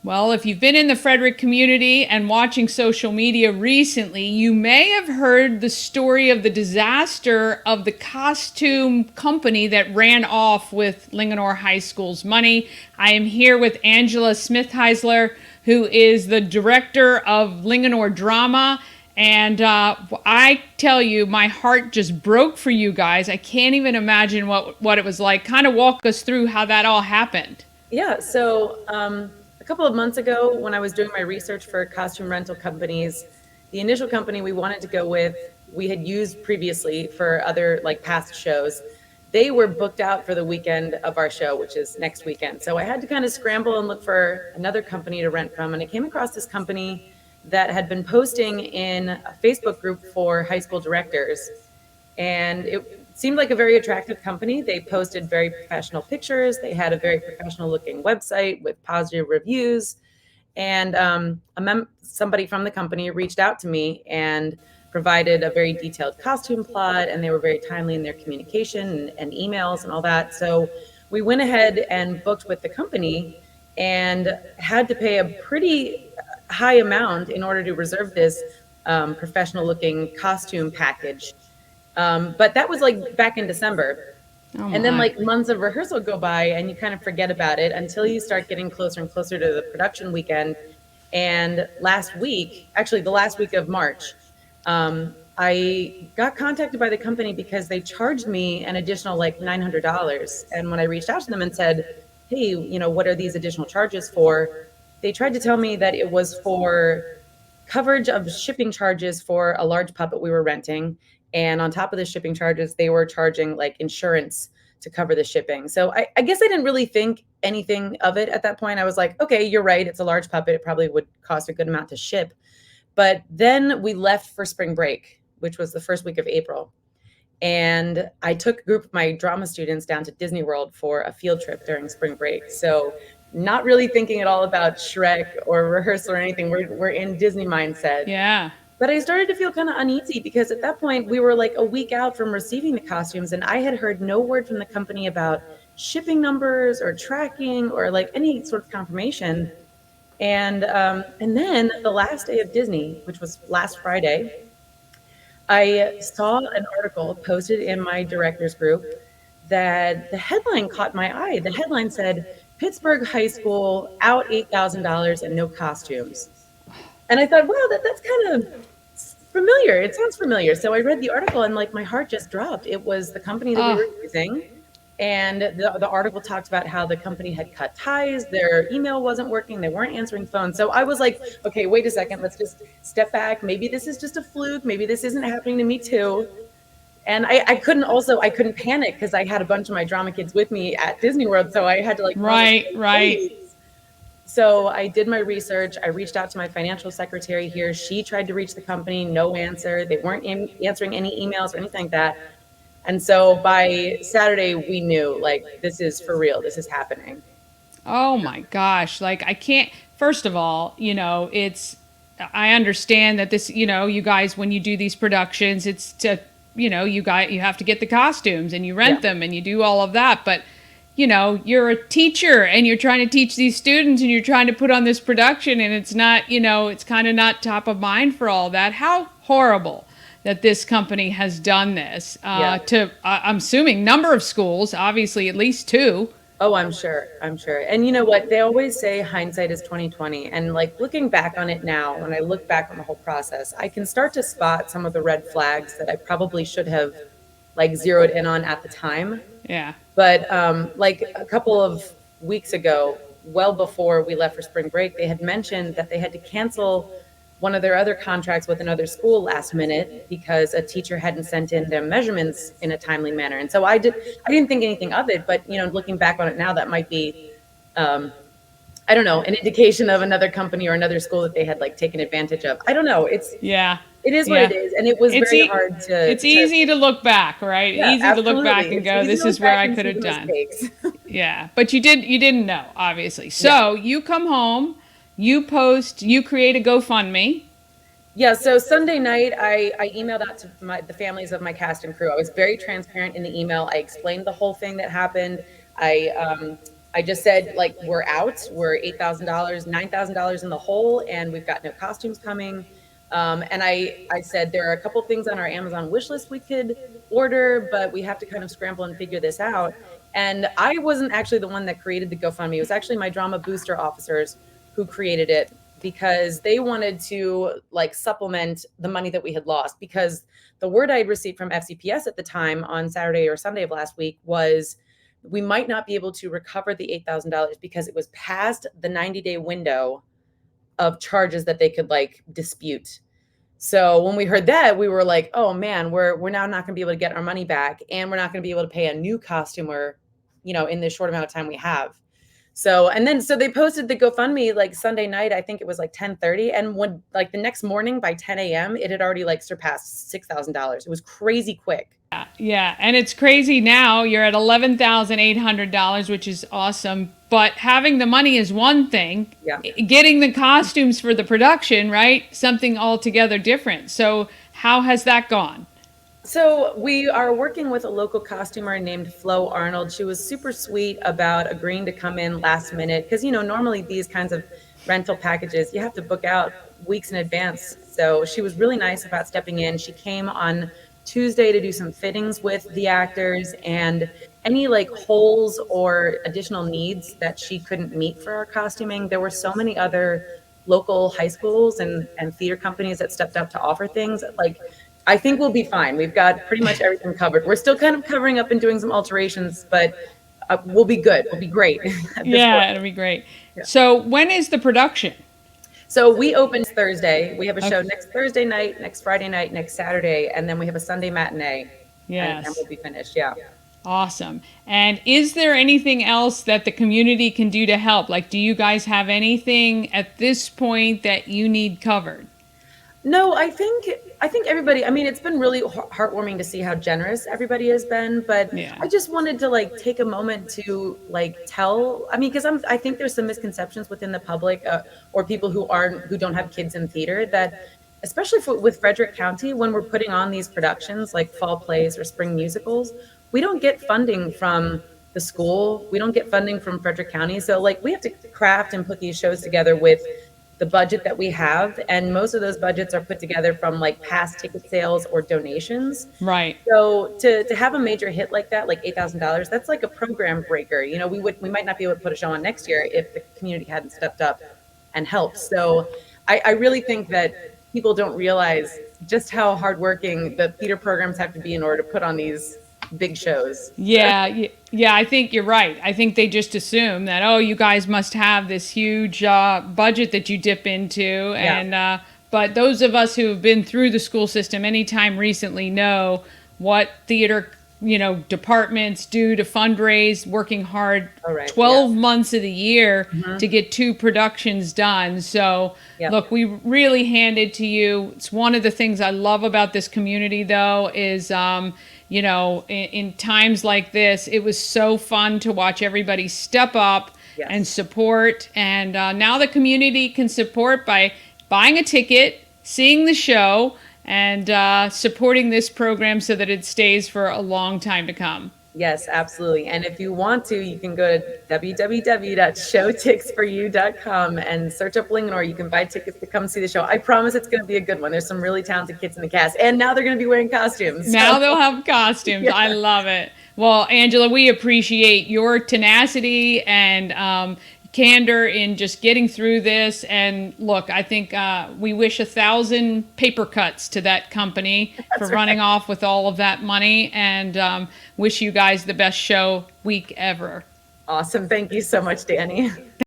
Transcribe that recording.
Well, if you've been in the Frederick community and watching social media recently, you may have heard the story of the disaster of the costume company that ran off with Linganore High School's money. I am here with Angela Smithhisler, who is the director of Linganore Drama. And I tell you, my heart just broke for you guys. I can't even imagine what it was like. Kind of walk us through how that all happened. Yeah, so a couple of months ago, when I was doing my research for costume rental companies, the initial company we wanted to go with, we had used previously for other like past shows. They were booked out for the weekend of our show, which is next weekend. So I had to kind of scramble and look for another company to rent from. And I came across this company that had been posting in a Facebook group for high school directors. And it seemed like a very attractive company. They posted very professional pictures. They had a very professional looking website with positive reviews. And somebody from the company reached out to me and provided a very detailed costume plot. And they were very timely in their communication and emails and all that. So we went ahead and booked with the company and had to pay a pretty high amount in order to reserve this professional looking costume package. But that was like back in December. Oh And then my. like months of rehearsal go by and you kind of forget about it until you start getting closer and closer to the production weekend. And last week, actually the last week of March, I got contacted by the company because they charged me an additional like $900. And when I reached out to them and said, hey, what are these additional charges for? They tried to tell me that it was for coverage of shipping charges for a large puppet we were renting. And on top of the shipping charges, they were charging like insurance to cover the shipping. So I guess I didn't really think anything of it at that point. I was like, okay, you're right. It's a large puppet. It probably would cost a good amount to ship. But then we left for spring break, which was the first week of April. And I took a group of my drama students down to Disney World for a field trip during spring break. So not really thinking at all about Shrek or rehearsal or anything. We're in Disney mindset. Yeah. But I started to feel kind of uneasy because at that point we were like a week out from receiving the costumes and I had heard no word from the company about shipping numbers or tracking or like any sort of confirmation. And then the last day of Disney, which was last Friday, I saw an article posted in my director's group that the headline caught my eye. The headline said, Pittsburgh High School out $8,000 and no costumes. And I thought, wow, that's kind of familiar. It sounds familiar. So I read the article and like my heart just dropped. It was the company that we Oh, were using. And the article talked about how the company had cut ties, their email wasn't working, they weren't answering phones. So I was like, okay, wait a second, let's just step back. Maybe this is just a fluke. Maybe this isn't happening to me too. And I couldn't panic because I had a bunch of my drama kids with me at Disney World. So I had to like process right, right. things. So I did my research. I reached out to my financial secretary here. She tried to reach the company, no answer. They weren't answering any emails or anything like that. And so by Saturday, we knew like this is for real. This is happening. Oh my gosh. Like, I can't, first of all, I understand that this, you guys, when you do these productions, it's to, you have to get the costumes and you Yeah. rent them and you do all of that. But, you're a teacher and you're trying to teach these students and you're trying to put on this production and it's not, it's kind of not top of mind for all that. How horrible that this company has done this Yeah. I'm assuming, number of schools, obviously at least two. Oh, I'm sure. I'm sure. And you know what? They always say hindsight is 2020. And like looking back on it now, when I look back on the whole process, I can start to spot some of the red flags that I probably should have like zeroed in on at the time. Yeah. But like a couple of weeks ago, well before we left for spring break, they had mentioned that they had to cancel one of their other contracts with another school last minute because a teacher hadn't sent in their measurements in a timely manner. And so I didn't think anything of it, but looking back on it now, that might be, I don't know, an indication of another company or another school that they had like taken advantage of. I don't know. Yeah. It is what Yeah. it is. And it was It's very e- hard to, it's easy to look back, right? yeah, Easy to look back absolutely. and It's go, easy this to is look where back I and could see have the done. mistakes. Yeah. But you didn't know, obviously. Yeah. So you come home, you create a GoFundMe. Yeah, so Sunday night, I emailed out to the families of my cast and crew. I was very transparent in the email. I explained the whole thing that happened. I I just said, like, we're out. We're $8,000, $9,000 in the hole, and we've got no costumes coming. And I said there are a couple things on our Amazon wish list we could order, but we have to kind of scramble and figure this out. And I wasn't actually the one that created the GoFundMe. It was actually my drama booster officers who created it because they wanted to like supplement the money that we had lost. Because the word I had received from FCPS at the time on Saturday or Sunday of last week was we might not be able to recover the $8,000 because it was past the 90-day window of charges that they could like dispute. So when we heard that, we were like, oh man, we're now not going to be able to get our money back, and we're not going to be able to pay a new costumer, in this short amount of time we have. So they posted the GoFundMe like Sunday night. I think it was like 10:30, and when like the next morning by 10 a.m. it had already like surpassed $6,000. It was crazy quick. Yeah, and it's crazy now. You're at $11,800, which is awesome. But having the money is one thing. Yeah. Getting the costumes for the production, right? Something altogether different. So how has that gone? So we are working with a local costumer named Flo Arnold. She was super sweet about agreeing to come in last minute because, normally these kinds of rental packages, you have to book out weeks in advance. So she was really nice about stepping in. She came on Tuesday to do some fittings with the actors, and any like holes or additional needs that she couldn't meet for our costuming. There were so many other local high schools and theater companies that stepped up to offer things. Like, I think we'll be fine. We've got pretty much everything covered. We're still kind of covering up and doing some alterations, but we'll be good. We'll be great. Yeah, it'll be great. Yeah. So when is the production? So we open Thursday. We have a show next Thursday night, next Friday night, next Saturday, and then we have a Sunday matinee. Yes. And we'll be finished, yeah. Awesome. And is there anything else that the community can do to help? Like, do you guys have anything at this point that you need covered? No, I think everybody, it's been really heartwarming to see how generous everybody has been, but yeah. I just wanted to like take a moment to like tell, because I think there's some misconceptions within the public or people who don't have kids in theater that, especially with Frederick County, when we're putting on these productions like fall plays or spring musicals, we don't get funding from the school. We don't get funding from Frederick County. So like we have to craft and put these shows together with the budget that we have, and most of those budgets are put together from like past ticket sales or donations. Right. So to have a major hit like that, like $8,000, that's like a program breaker. We might not be able to put a show on next year if the community hadn't stepped up and helped. So I really think that people don't realize just how hardworking the theater programs have to be in order to put on these big shows. Yeah, I think you're right. I think they just assume that, oh, you guys must have this huge budget that you dip into. Yeah. And but those of us who have been through the school system anytime recently know what theater departments do to fundraise, working hard 12 months of the year to get 2 productions done. So look, we really hand it to you. It's one of the things I love about this community, though, is in times like this, it was so fun to watch everybody step up and support. And now the community can support by buying a ticket, seeing the show, and supporting this program so that it stays for a long time to come. Yes, absolutely. And if you want to, you can go to www.showtixforyou.com and search up Linganore. You can buy tickets to come see the show. I promise it's going to be a good one. There's some really talented kids in the cast. And now they're going to be wearing costumes. Now they'll have costumes. Yeah. I love it. Well, Angela, we appreciate your tenacity and candor in just getting through this. And look, I think we wish 1,000 paper cuts to that company for running off with all of that money, and wish you guys the best show week ever. Awesome. Thank you so much, Danny.